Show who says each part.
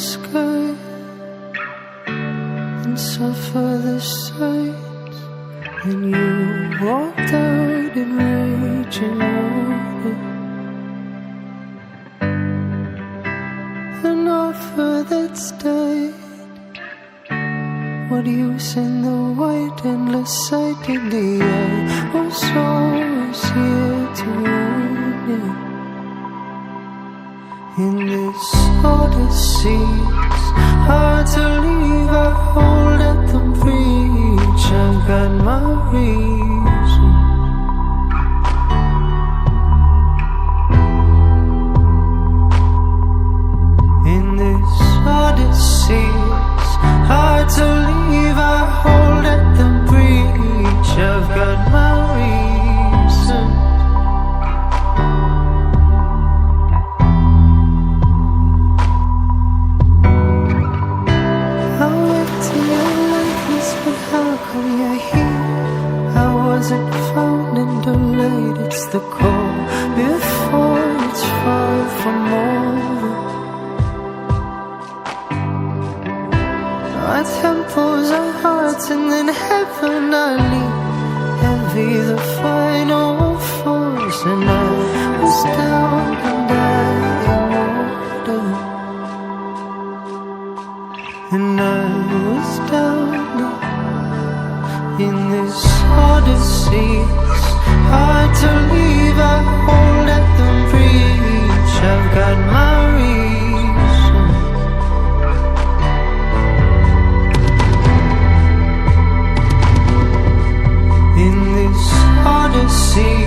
Speaker 1: sky and suffer the sights. And you walked out in raging water, an offer that's died. What use in the white endless sight in the eye was always here to warn you. In this odyssey, it's hard to leave. I hold at the breach. I've got my reason. In this odyssey, it's hard to leave. I hold at the breach. I've got my reason. How come you're here? I wasn't found and delayed. It's the call before it's far from over. Our temples are hearts and then heaven I leave. Heavy the final force, and I was down and dying order. And I was down in this odyssey. It's hard to leave. I hold at the breach. I've got my reason. In this odyssey,